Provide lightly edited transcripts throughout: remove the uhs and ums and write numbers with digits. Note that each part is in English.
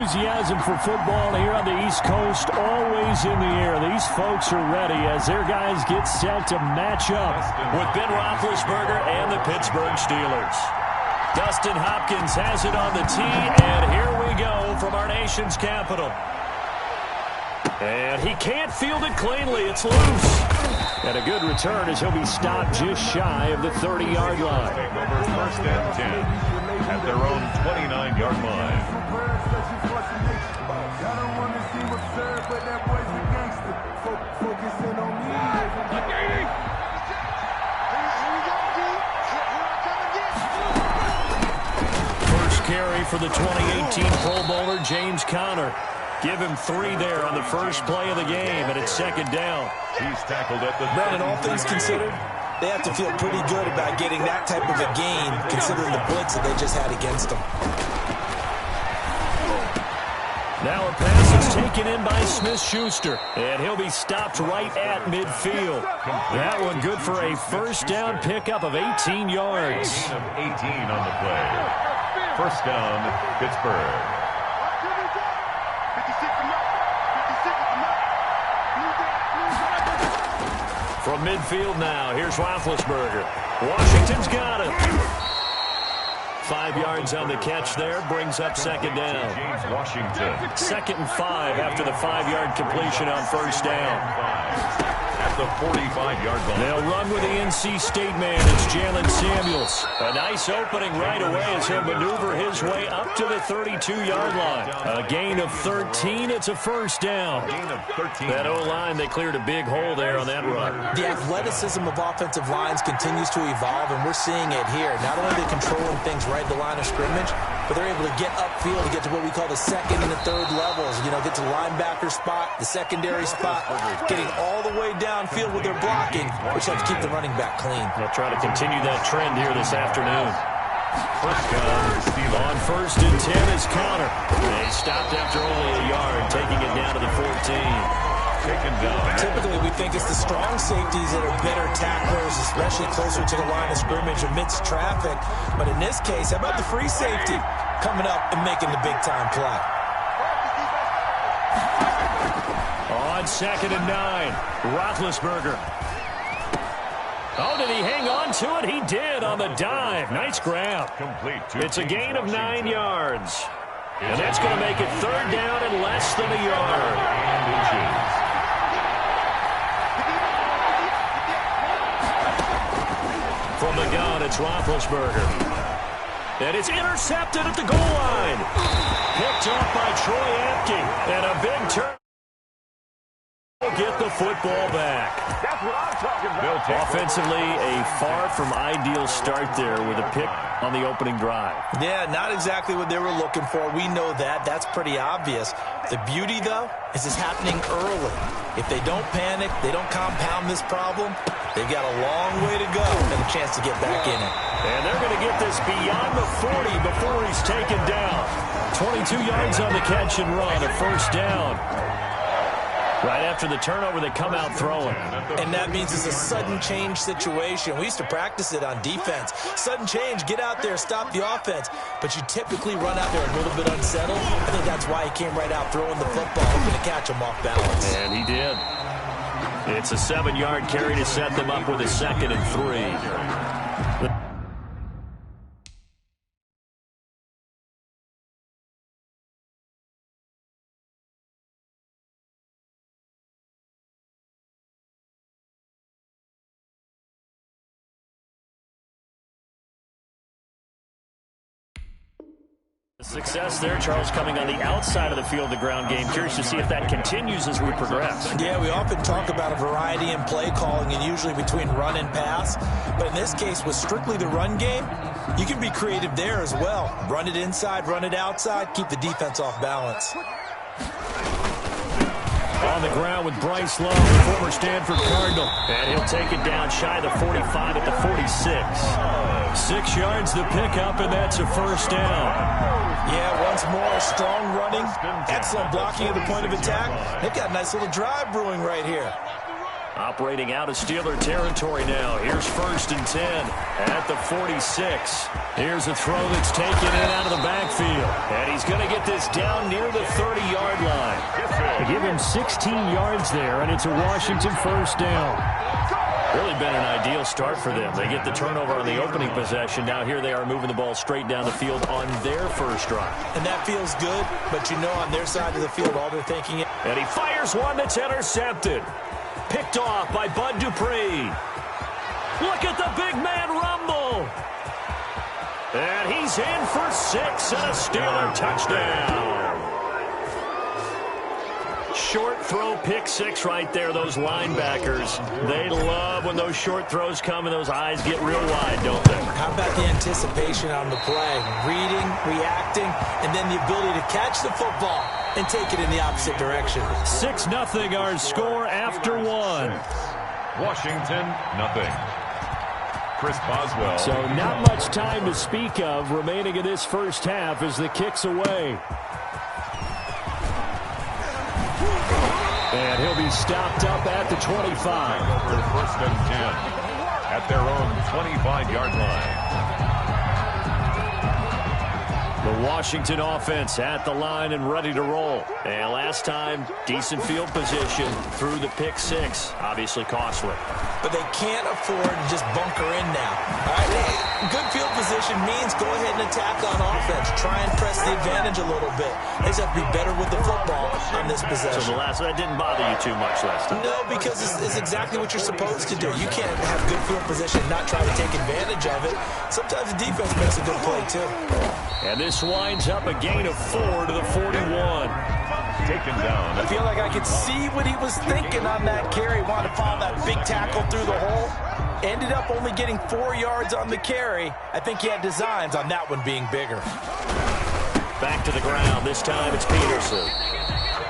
Enthusiasm for football here on the East Coast, always in the air. These folks are ready as their guys get set to match up with Ben Roethlisberger and the Pittsburgh Steelers. Dustin Hopkins has it on the tee, and here we go from our nation's capital. And he can't field it cleanly. It's loose. And a good return as he'll be stopped just shy of the 30-yard line. Over first and 10 at their own 29-yard line. First carry for the 2018 Pro Bowler, James Conner. Give him 3 there on the first play of the game, and it's second down. He's tackled at the Brandon, all things considered, they have to feel pretty good about getting that type of a gain, considering the blitz that they just had against them. Now a pass is taken in by Smith-Schuster, and he'll be stopped right at midfield. That one good for a first down pickup of 18 yards. 18 on the play. First down, Pittsburgh. From midfield now, here's Roethlisberger. Washington's got it. 5 yards on the catch there, brings up second down. James Washington. 2nd and 5 after the 5-yard completion on first down. At the 45-yard line. They'll run with the NC State man. It's Jalen Samuels. A nice opening right away as he'll maneuver his way up to the 32-yard line. A gain of 13. It's a first down. Gain of 13. That O-line, they cleared a big hole there on that run. The athleticism of offensive lines continues to evolve, and we're seeing it here. Not only are they controlling things right at the line of scrimmage, but they're able to get upfield to get to what we call the second and the third levels. You know, get to the linebacker spot, the secondary spot, getting all the way downfield with their blocking, which helps keep the running back clean. They'll try to continue that trend here this afternoon. First down, on first and 10 is Conner. They stopped after only a yard, taking it down to the 14. Taken down. Typically, we think it's the strong safeties that are better tacklers, especially closer to the line of scrimmage amidst traffic. But in this case, how about the free safety coming up and making the big-time play? On 2nd and 9, Roethlisberger. Oh, did he hang on to it? He did on the dive. Nice grab. Complete. It's a gain of 9 yards. And that's going to make it third down and less than a yard. And inches. From the gun, it's Roethlisberger. And it's intercepted at the goal line. Picked up by Troy Apke. And a big turn. Get the football back. That's what I'm talking about. Offensively, a far from ideal start there with a pick on the opening drive. Yeah, not exactly what they were looking for. We know that. That's pretty obvious. The beauty, though, is it's happening early. If they don't panic, they don't compound this problem, they've got a long way to go and a chance to get back in it. And they're going to get this beyond the 40 before he's taken down. 22 yards on the catch and run, a first down. Right after the turnover, they come out throwing. And that means it's a sudden change situation. We used to practice it on defense. Sudden change, get out there, stop the offense. But you typically run out there a little bit unsettled. I think that's why he came right out throwing the football, hoping to catch him off balance. And he did. It's a 7-yard carry to set them up with a 2nd and 3. Success there, Charles, coming on the outside of the field, the ground game. Curious to see if that continues as we progress. Yeah, we often talk about a variety in play calling and usually between run and pass. But in this case, with strictly the run game, you can be creative there as well. Run it inside, run it outside, keep the defense off balance. On the ground with Bryce Love, the former Stanford Cardinal. And he'll take it down shy of the 45 at the 46. 6 yards the pickup, and that's a first down. Yeah, once more, strong running, excellent blocking at the point of attack. They've got a nice little drive brewing right here. Operating out of Steeler territory now. Here's 1st and 10 at the 46. Here's a throw that's taken in out of the backfield. And he's going to get this down near the 30-yard line. They give him 16 yards there, and it's a Washington 1st down. Really been an ideal start for them. They get the turnover on the opening possession. Now here they are moving the ball straight down the field on their first drive. And that feels good, but you know on their side of the field all they're thinking. And he fires one that's intercepted. Picked off by Bud Dupree. Look at the big man rumble. And he's in for 6 and a Steeler touchdown. Short throw, pick 6 right there. Those linebackers, they love when those short throws come and those eyes get real wide, don't they? How about the anticipation on the play? Reading, reacting, and then the ability to catch the football and take it in the opposite direction. 6-0 our score after 1. Washington, nothing. Chris Boswell. So not much time to speak of remaining in this first half as the kick's away. And he'll be stopped up at the 25. They're 1st and 10 at their own 25-yard line. The Washington offense at the line and ready to roll. And last time, decent field position through the pick 6. Obviously costly. But they can't afford to just bunker in now. All right, good field position means go ahead and attack on offense. Try and press the advantage a little bit. They just have to be better with the football on this possession. So the last one, that didn't bother you too much last time? No, because it's exactly what you're supposed to do. You can't have good field position and not try to take advantage of it. Sometimes the defense makes a good play, too. And this winds up a gain of 4 to the 41. Taken down. I feel like I could see what he was thinking on that carry. Wanted to follow that big tackle through the hole. Ended up only getting 4 yards on the carry. I think he had designs on that one being bigger. Back to the ground. This time it's Peterson.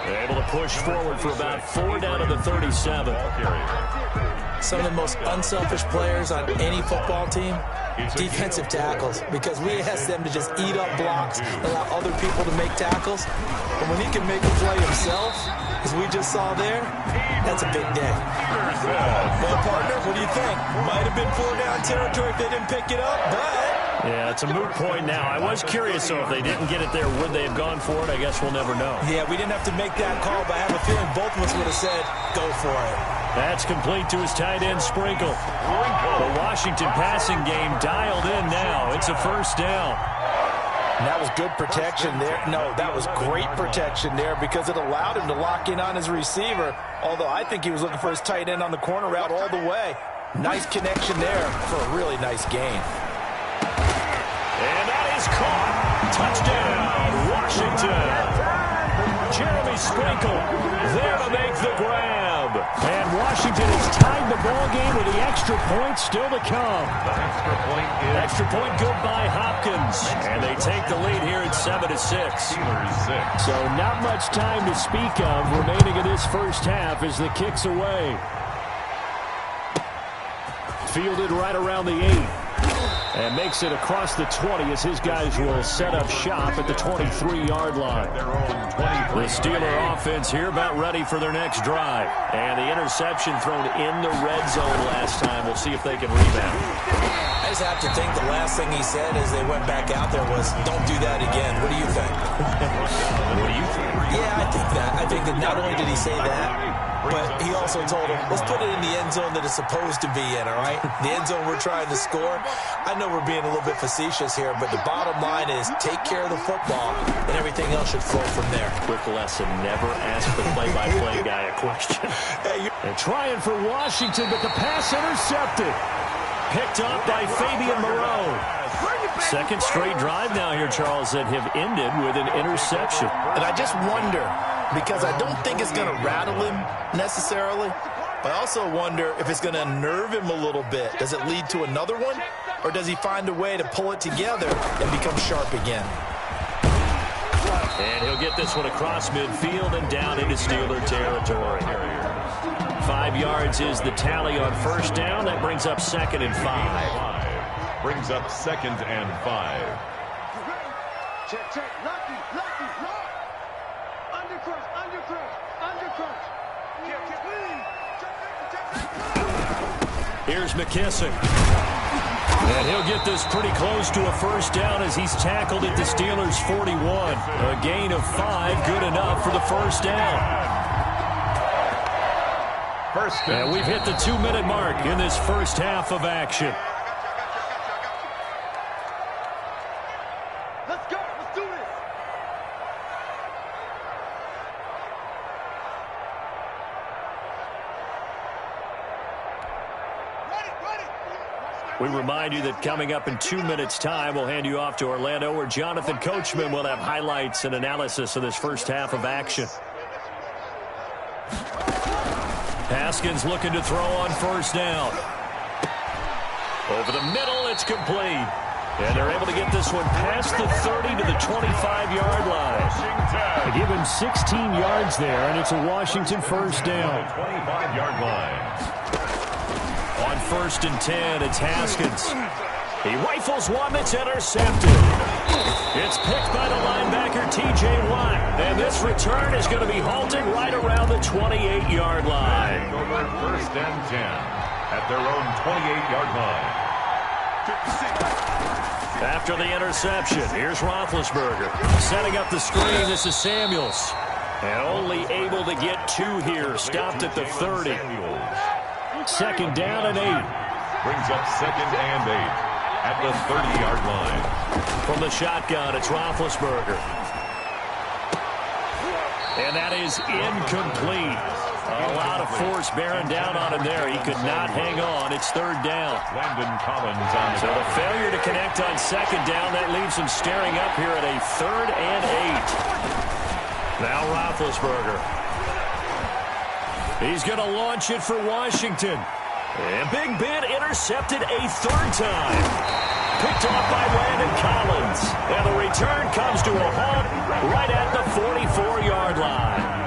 They're able to push forward for about 4 down to the 37. Some of the most unselfish players on any football team, defensive tackles, because we ask them to just eat up blocks, allow other people to make tackles. But when he can make a play himself, as we just saw there, that's a big day. Well, partner, what do you think? Might have been 4-down territory if they didn't pick it up, but... Yeah, it's a moot point now. I was curious, though, if they didn't get it there, would they have gone for it? I guess we'll never know. Yeah, we didn't have to make that call, but I have a feeling both of us would have said, go for it. That's complete to his tight end, Sprinkle. The Washington passing game dialed in now. It's a 1st down. And that was good protection there. No, that was great protection there because it allowed him to lock in on his receiver, although I think he was looking for his tight end on the corner route all the way. Nice connection there for a really nice gain. And that is caught. Touchdown, Washington. Jeremy Sprinkle there to make the grab. And Washington has tied the ball game with the extra point still to come. Extra point good by Hopkins. And they take the lead here at 7-6. So not much time to speak of remaining in this first half as the kick's away. Fielded right around the 8. And makes it across the 20 as his guys will set up shop at the 23-yard line. The Steeler offense here about ready for their next drive. And the interception thrown in the red zone last time. We'll see if they can rebound. I just have to think the last thing he said as they went back out there was, don't do that again. What do you think? What do you think? Yeah, I think that. I think that not only did he say that, but he also told him, let's put it in the end zone that it's supposed to be in, all right? The end zone we're trying to score. I know we're being a little bit facetious here, but the bottom line is take care of the football, and everything else should flow from there. Quick lesson, never ask the play-by-play guy a question. They're trying for Washington, but the pass intercepted. Picked up by Fabian Moreau. Second straight drive now here, Charles, that have ended with an interception. And I just wonder, because I don't think it's going to rattle him necessarily, but I also wonder if it's going to unnerve him a little bit. Does it lead to another one? Or does he find a way to pull it together and become sharp again? And he'll get this one across midfield and down into Steeler territory. 5 yards is the tally on 1st down. That brings up 2nd and 5. Brings up 2nd and 5. Check. Lucky. Under crunch. Check. Here's McKissick. And he'll get this pretty close to a first down as he's tackled at the Steelers' 41. A gain of 5, good enough for the first down. And we've hit the 2-minute mark in this first half of action. Let's go. Let's do this. We remind you that coming up in 2 minutes' time, we'll hand you off to Orlando, where Jonathan Coachman will have highlights and analysis of this first half of action. Haskins looking to throw on first down. Over the middle, it's complete. And they're able to get this one past the 30 to the 25-yard line. They give him 16 yards there, and it's a Washington first down. 25-yard line. On 1st and 10, it's Haskins. He rifles one that's intercepted. It's picked by the linebacker, T.J. Watt. And this return is going to be halted right around the 28-yard line. Over 1st and 10 at their own 28-yard line. After the interception, here's Roethlisberger. Setting up the screen, this is Samuels. And only able to get 2 here, stopped at the 30. Second down and 8. Brings up 2nd and 8 at the 30-yard line. From the shotgun, it's Roethlisberger. And that is incomplete. A lot of force bearing down on him there. He could not hang on. It's 3rd down. Landon Collins on So the failure to connect on 2nd down, that leaves him staring up here at a 3rd and 8. Now Roethlisberger. He's going to launch it for Washington. And Big Ben intercepted a 3rd time. Picked off by Landon Collins. And the return comes to a halt right at the 44-yard line.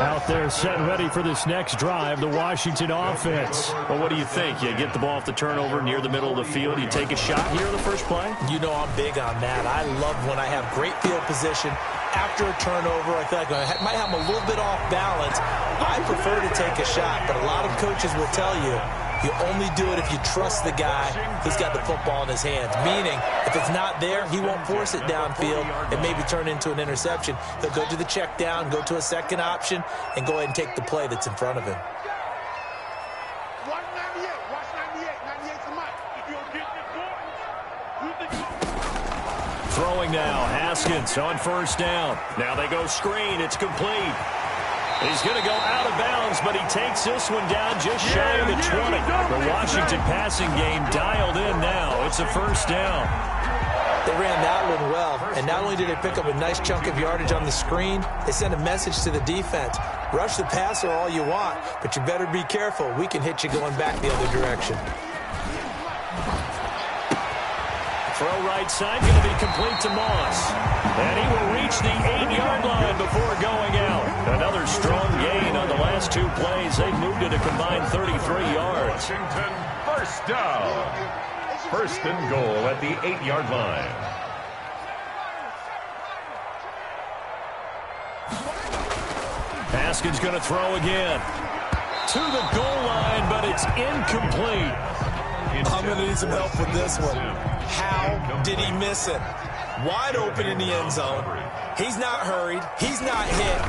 Out there set ready for this next drive, the Washington offense. Well, what do you think? You get the ball off the turnover near the middle of the field. You take a shot here in the first play? You know I'm big on that. I love when I have great field position. After a turnover, I feel like I might have them a little bit off balance. I prefer to take a shot, but a lot of coaches will tell you, you only do it if you trust the guy who's got the football in his hands. Meaning, if it's not there, he won't force it downfield and maybe turn into an interception. He'll go to the check down, go to a second option, and go ahead and take the play that's in front of him. Watch 98. Watch 98. 98's the mic. If you don't get this boy, who's the... Throwing now, Haskins on first down. Now they go screen. It's complete. He's going to go out of bounds, but he takes this one down just shy of the 20. The Washington passing game dialed in now. It's a first down. They ran that one well, and not only did they pick up a nice chunk of yardage on the screen, they sent a message to the defense. Rush the passer all you want, but you better be careful. We can hit you going back the other direction. Throw right side, going to be complete to Moss. And he will reach the 8-yard line before going out. Another strong gain on the last 2 plays. They've moved it a combined 33 yards. Washington first down. 1st and goal at the 8-yard line. Haskins going to throw again. To the goal line, but it's incomplete. I'm going to need some help with this one. How did he miss it? Wide open in the end zone. He's not hurried. He's not hit.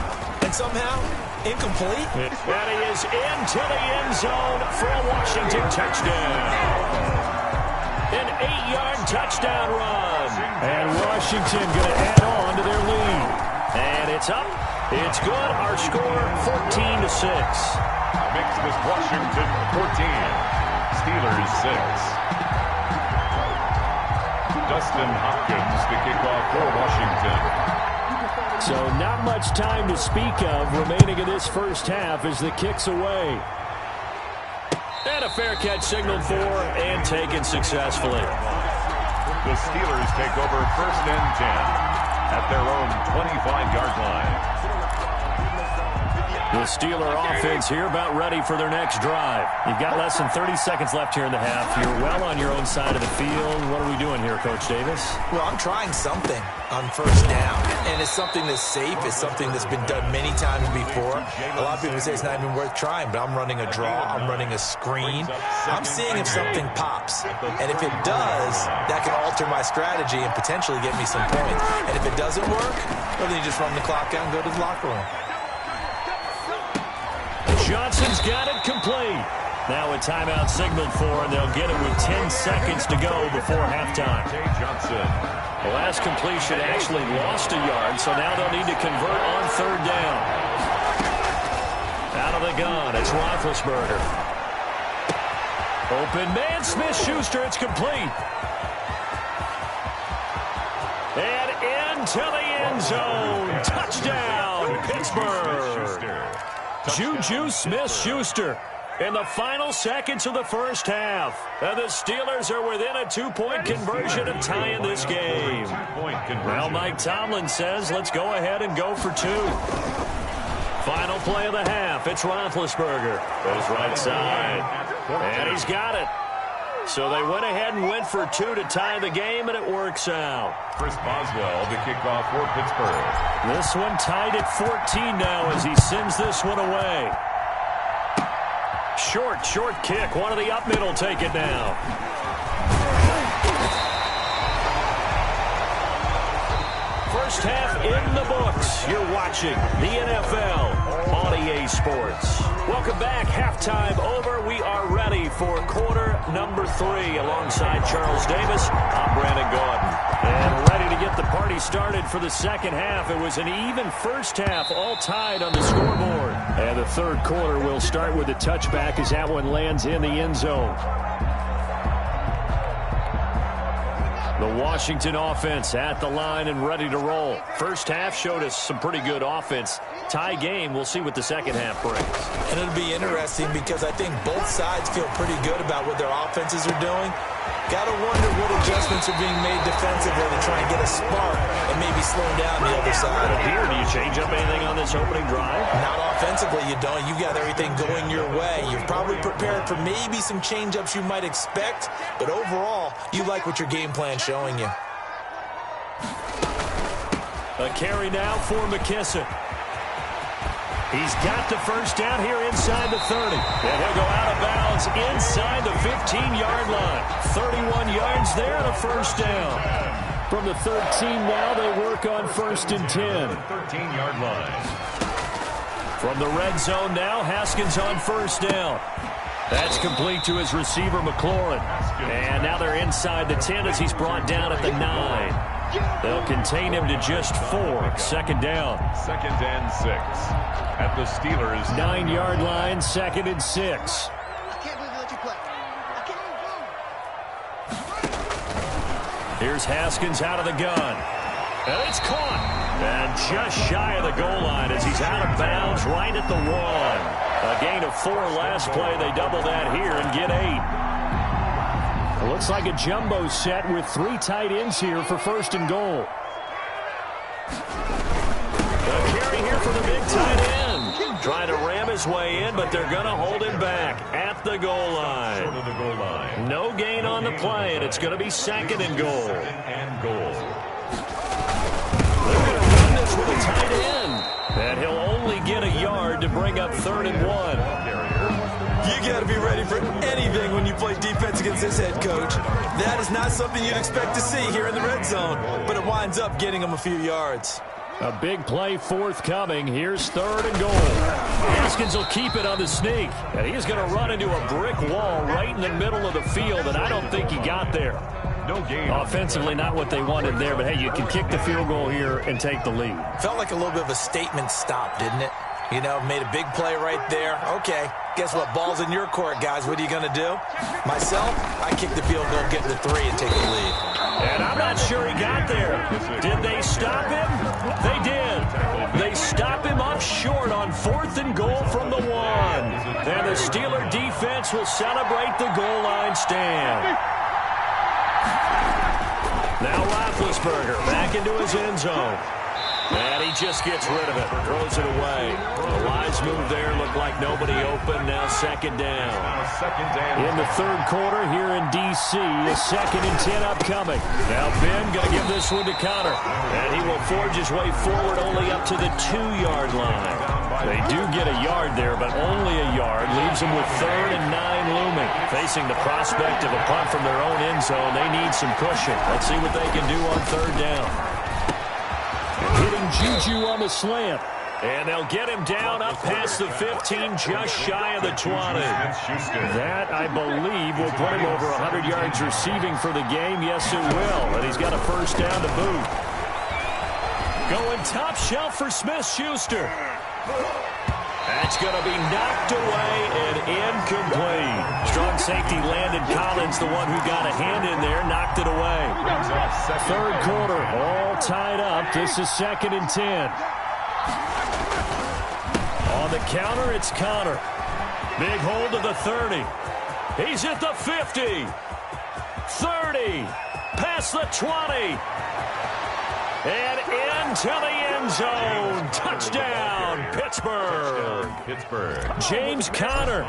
And somehow, incomplete. And he is into the end zone for a Washington touchdown. An 8-yard touchdown run. And Washington going to add on to their lead. And it's up. It's good. Our score, 14-6. Makes this Washington 14. Steelers 6. Dustin Hopkins to kick off for Washington. So not much time to speak of remaining in this first half as the kick's away. And a fair catch signaled for and taken successfully. The Steelers take over 1st and 10 at their own 25-yard line. The Steeler offense here about ready for their next drive. You've got less than 30 seconds left here in the half. You're well on your own side of the field. What are we doing here, Coach Davis? Well, I'm trying something on first down, and it's something that's safe. It's something that's been done many times before. A lot of people say it's not even worth trying, but I'm running a draw. I'm running a screen. I'm seeing if something pops, and if it does, that can alter my strategy and potentially get me some points. And if it doesn't work, well, then you just run the clock out and go to the locker room. Johnson's got it complete. Now a timeout signaled for, and they'll get it with 10 seconds to go before halftime. Johnson. The last completion actually lost a yard, so now they'll need to convert on third down. Out of the gun, it's Roethlisberger. Open man, Smith-Schuster, it's complete. And into the end zone. Touchdown, Pittsburgh. Juju Smith-Schuster in the final seconds of the first half. And the Steelers are within a 2-point conversion of tying this game. Well, Mike Tomlin says, let's go ahead and go for 2. Final play of the half. It's Roethlisberger. Goes right side. And he's got it. So they went ahead and went for 2 to tie the game, and it works out. Chris Boswell, the kickoff for Pittsburgh. This one tied at 14 now as he sends this one away. Short kick. One of the up middle take it now. First half in the books. You're watching the NFL on EA Sports. Welcome back. Halftime over. We are ready for quarter number 3. Alongside Charles Davis, I'm Brandon Gaudin. And ready to get the party started for the second half. It was an even first half, all tied on the scoreboard. And the third quarter will start with a touchback as that one lands in the end zone. The Washington offense at the line and ready to roll. First half showed us some pretty good offense. Tie game, we'll see what the second half brings. And it'll be interesting because I think both sides feel pretty good about what their offenses are doing. Got to wonder what adjustments are being made defensively to try and get a spark and maybe slow down the other side. Here, do you change up anything on this opening drive? Not offensively, you don't. You've got everything going your way. You've probably prepared for maybe some change-ups you might expect, but overall, you like what your game plan's showing you. A carry now for McKissick. He's got the first down here inside the 30. And he'll go out of bounds inside the 15-yard line. 31 yards there, the first down. From the 13 now, they work on 1st and 10. 13-yard line. From the red zone now, Haskins on first down. That's complete to his receiver, McLaurin. And now they're inside the 10 as he's brought down at the 9. They'll contain him to just 4. Second down. 2nd and 6. At the Steelers' 9-yard line, 2nd and 6. I can't believe they let you play. I can't even go. Here's Haskins out of the gun. And it's caught. And just shy of the goal line as he's out of bounds right at the 1. A gain of 4 last play. They double that here and get 8. It looks like a jumbo set with 3 tight ends here for 1st and goal. A carry here for the big tight end. Trying to ram his way in, but they're going to hold him back at the goal line. short of the goal line. No gain on the play, and it's going to be 2nd and goal. And goal. They're going to run this with a tight end. And he'll only get a yard to bring up 3rd and 1. You got to be ready for anything when you play defense against this head coach. That is not something you'd expect to see here in the red zone, but it winds up getting him a few yards. A big play forthcoming. Here's 3rd and goal. Haskins will keep it on the sneak. And he's going to run into a brick wall right in the middle of the field, and I don't think he got there. No gain. Offensively, not what they wanted there, but, hey, you can kick the field goal here and take the lead. Felt like a little bit of a statement stop, didn't it? You know, made a big play right there. Okay, guess what? Ball's in your court, guys. What are you going to do? Myself, I kick the field goal, get the 3, and take the lead. And I'm not sure he got there. Did they stop him? They did. They stop him up short on 4th and goal from the 1. And the Steeler defense will celebrate the goal line stand. Now Roethlisberger back into his end zone. And he just gets rid of it, throws it away. The wise move there, looked like nobody open. Now second down. In the third quarter here in D.C., a 2nd and 10 upcoming. Now Ben going to give this one to Connor. And he will forge his way forward only up to the 2-yard line. They do get a yard there, but only a yard. Leaves them with 3rd and 9 looming. Facing the prospect of a punt from their own end zone, they need some cushion. Let's see what they can do on 3rd down. Hitting Juju on the slant. And they'll get him down up past the 15, just shy of the 20. That, I believe, will put him over 100 yards receiving for the game. Yes, it will. And he's got a 1st down to boot. Going top shelf for Smith-Schuster. That's going to be knocked away and incomplete. Strong safety Landon Collins, the one who got a hand in there, knocked it away. 3rd quarter, all tied up. This is 2nd and 10. On the counter, it's Connor. Big hold to the 30. He's at the 50. 30. Past the 20. And into the end zone. Touchdown, Pittsburgh. James Conner,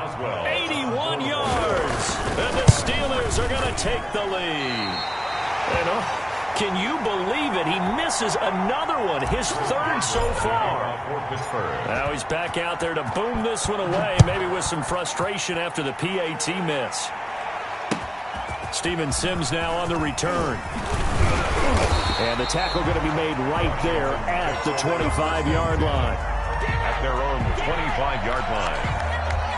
81 yards. And the Steelers are going to take the lead. And can you believe it? He misses another one, his 3rd so far. Now he's back out there to boom this one away, maybe with some frustration after the PAT miss. Steven Sims now on the return. And the tackle going to be made right there at the 25-yard line. At their own 25-yard line.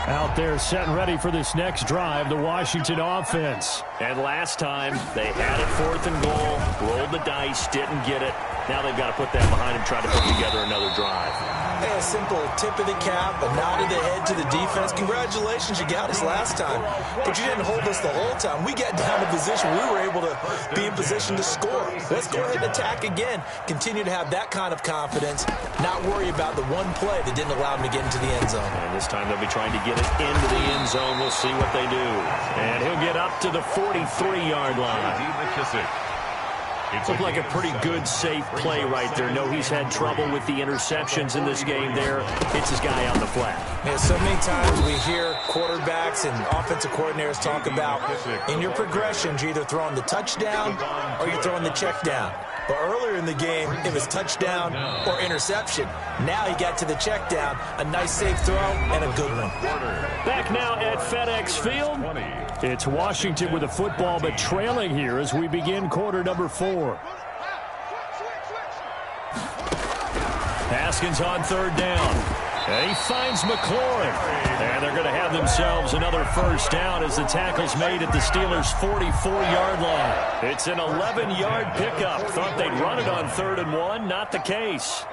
Out there set and ready for this next drive, the Washington offense. And last time, they had it 4th and goal, rolled the dice, didn't get it. Now they've got to put that behind them, try to put together another drive. Hey, a simple tip of the cap, a nod of the head to the defense. Congratulations, you got us last time. But you didn't hold us the whole time. We got down to position. We were able to be in position to score. Let's go ahead and attack again. Continue to have that kind of confidence. Not worry about the one play that didn't allow them to get into the end zone. And this time they'll be trying to get it into the end zone. We'll see what they do. And he'll get up to the 43-yard line. Looked like a pretty good, safe play right there. No, he's had trouble with the interceptions in this game there. Hits his guy on the flat. Yeah, so many times we hear quarterbacks and offensive coordinators talk about in your progressions, you're either throwing the touchdown or you're throwing the check down. But earlier in the game, it was touchdown or interception. Now he got to the check down, a nice safe throw, and a good one. Back now at FedEx Field. It's Washington with the football, but trailing here as we begin quarter number 4. Haskins on 3rd down. And he finds McLaurin. And they're going to have themselves another 1st down as the tackle's made at the Steelers' 44-yard line. It's an 11-yard pickup. Thought they'd run it on 3rd and 1. Not the case.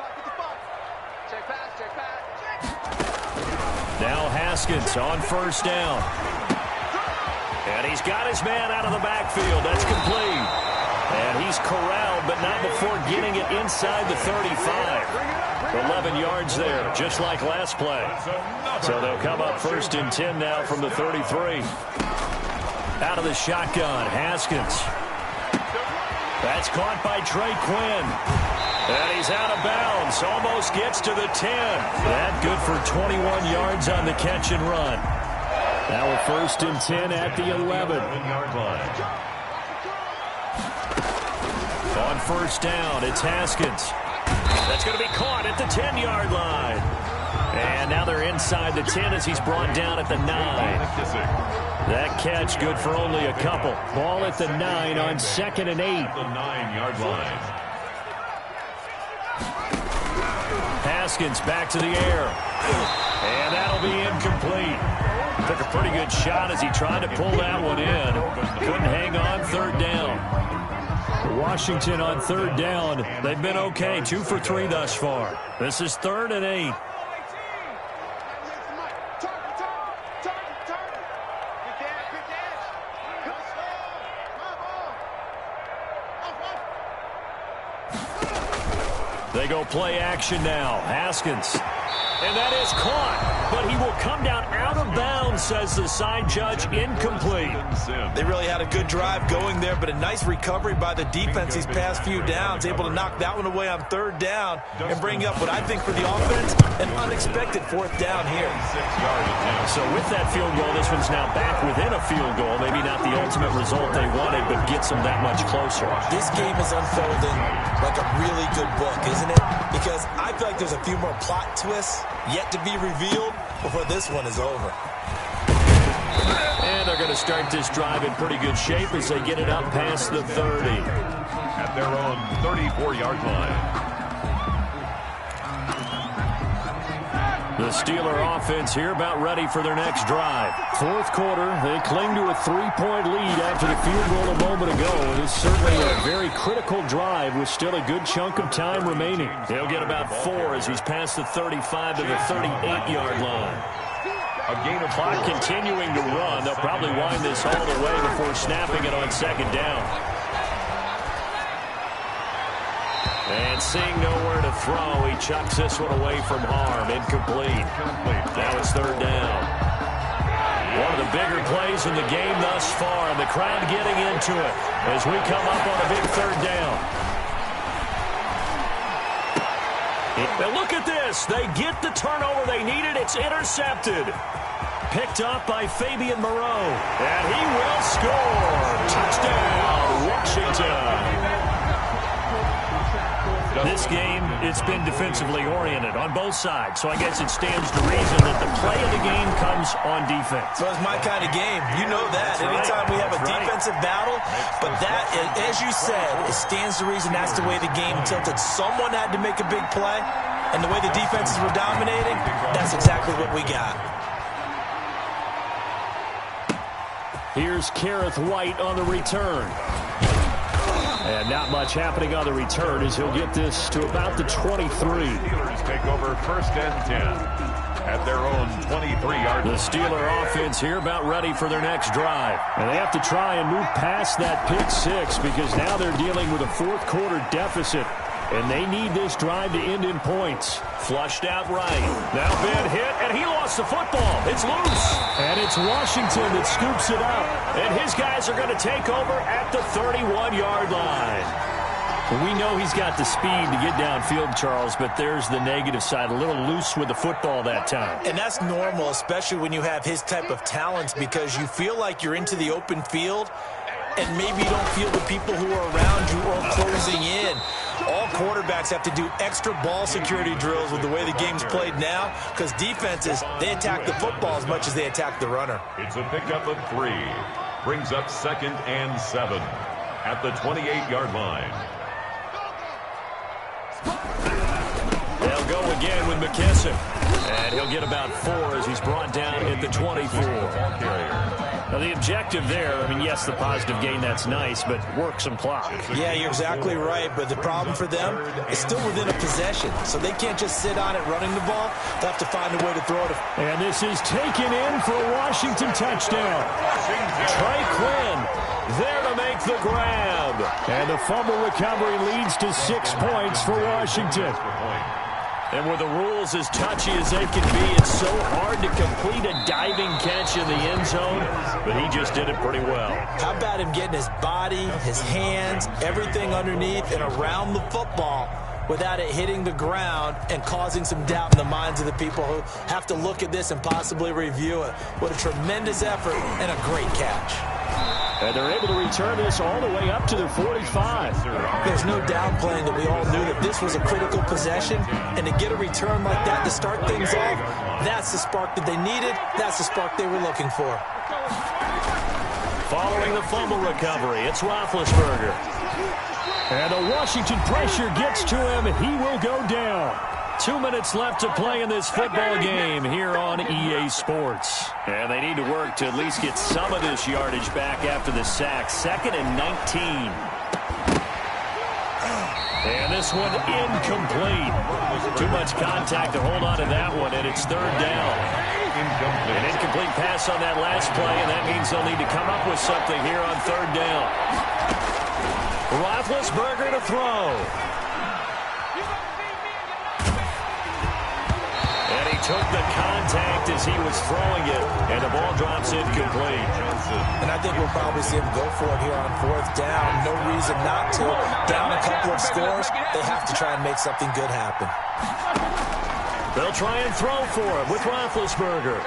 Now Haskins on 1st down. And he's got his man out of the backfield. That's complete. And he's corralled, but not before getting it inside the 35. 11 yards there, just like last play. So they'll come up 1st and 10 now from the 33. Out of the shotgun, Haskins. That's caught by Trey Quinn. And he's out of bounds. Almost gets to the 10. That good for 21 yards on the catch and run. Now a 1st and 10 at the 11. On 1st down, it's Haskins. That's going to be caught at the 10-yard line. And now they're inside the 10 as he's brought down at the 9. That catch good for only a couple. Ball at the 9 on 2nd and 8. The 9-yard line. Haskins back to the air. And that'll be incomplete. Took a pretty good shot as he tried to pull that one in. Couldn't hang on 3rd down. Washington on 3rd down. They've been okay. 2 for 3 thus far. This is 3rd and 8. They go play action now. Haskins. And that is caught, but he will come down out of bounds, says the side judge, incomplete. They really had a good drive going there, but a nice recovery by the defense these past few downs, able to knock that one away on third down and bring up what I think for the offense, an unexpected fourth down here. So with that field goal, this one's now back within a field goal. Maybe not the ultimate result they wanted, but gets them that much closer. This game is unfolding like a really good book, isn't it? Because I feel like there's a few more plot twists yet to be revealed before this one is over. And they're going to start this drive in pretty good shape as they get it up past the 30. At their own 34-yard line. The Steeler offense here about ready for their next drive. Fourth quarter, they cling to a 3-point lead after the field goal a moment ago. It is certainly a very critical drive with still a good chunk of time remaining. He'll get about 4 as he's past the 35 to the 38-yard line. A gain of clock continuing to run. They'll probably wind this all the way before snapping it on second down. And seeing nowhere to throw, he chucks this one away from harm. Incomplete. Now it's third down. One of the bigger plays in the game thus far, and the crowd getting into it as we come up on a big third down. Now look at this. They get the turnover they needed. It's intercepted. Picked up by Fabian Moreau. And he will score. Touchdown, Washington. This game, it's been defensively oriented on both sides, so I guess it stands to reason that the play of the game comes on defense. So it's my kind of game. You know that. Anytime we have a defensive battle, but that, as you said, it stands to reason that's the way the game tilted. Someone had to make a big play, and the way the defenses were dominating, that's exactly what we got. Here's Kareth White on the return. And not much happening on the return as he'll get this to about the 23. Steelers take over first and 10 at their own 23-yard line. The Steeler offense here about ready for their next drive. And they have to try and move past that pick six because now they're dealing with a fourth quarter deficit. And they need this drive to end in points. Flushed out right. Now Ben hit, and he lost the football. It's loose. And it's Washington that scoops it up. And his guys are going to take over at the 31-yard line. We know he's got the speed to get downfield, Charles, but there's the negative side. A little loose with the football that time. And that's normal, especially when you have his type of talents, because you feel like you're into the open field, and maybe you don't feel the people who are around you or closing in. All quarterbacks have to do extra ball security drills with the way the game's played now because defenses, they attack the football as much as they attack the runner. It's a pickup of 3. Brings up second and 7 at the 28-yard line. They'll go again with McKissick. And he'll get about 4 as he's brought down at the 24. Now, the objective there, I mean, yes, the positive gain, that's nice, but work some clock. Yeah, you're exactly right, but the problem for them is still within a possession, so they can't just sit on it running the ball. They'll have to find a way to throw it. And this is taken in for a Washington touchdown. Trey Quinn there to make the grab. And the fumble recovery leads to 6 points for Washington. And with the rules as touchy as they can be, it's so hard to complete a diving catch in the end zone, but he just did it pretty well. How about him getting his body, his hands, everything underneath and around the football without it hitting the ground and causing some doubt in the minds of the people who have to look at this and possibly review it. What a tremendous effort and a great catch. And they're able to return this all the way up to their 45. There's no downplaying that we all knew that this was a critical possession, and to get a return like that to start things off, that's the spark that they needed. That's the spark they were looking for. Following the fumble recovery, it's Roethlisberger. And the Washington pressure gets to him, and he will go down. 2 minutes left to play in this football game here on EA Sports. And they need to work to at least get some of this yardage back after the sack. 2nd and 19. And this one incomplete. Too much contact to hold on to that one, and it's 3rd down. An incomplete pass on that last play, and that means they'll need to come up with something here on 3rd down. Roethlisberger to throw. took the contact as he was throwing it, and the ball drops incomplete. And I think we'll probably see him go for it here on 4th down. No reason not to. Down a couple of scores, they have to try and make something good happen. They'll try and throw for him with Roethlisberger.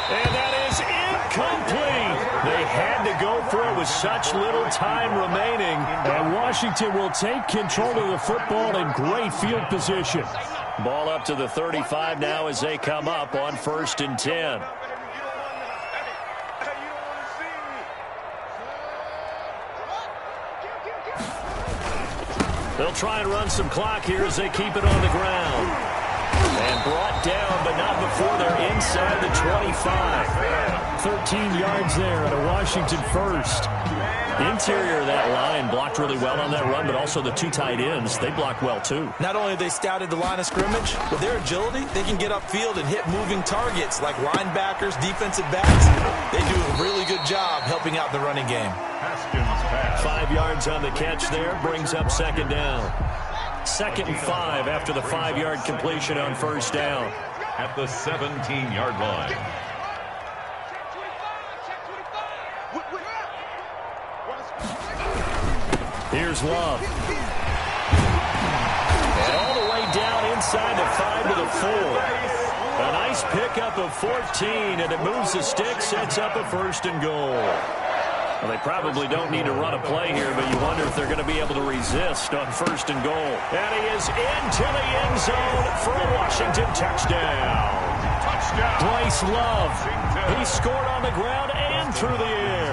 And that is incomplete. They had to go for it with such little time remaining. And Washington will take control of the football in great field position. Ball up to the 35 now as they come up on 1st and 10. They'll try and run some clock here as they keep it on the ground. And brought down, but not before they're inside the 25. 13 yards there at a Washington first. The interior of that line blocked really well on that run, but also the 2 tight ends, they blocked well too. Not only have they scouted the line of scrimmage, with their agility, they can get upfield and hit moving targets like linebackers, defensive backs. They do a really good job helping out the running game. 5 yards on the catch there, brings up 2nd down. 2nd and 5 after the 5-yard completion on 1st down. At the 17-yard line. Here's Love. And all the way down inside the 5 to the 4. A nice pickup of 14, and it moves the stick, sets up a 1st and goal. Well, they probably don't need to run a play here, but you wonder if they're going to be able to resist on 1st and goal. And he is into the end zone for a Washington touchdown. Bryce Love. He scored on the ground and through the air.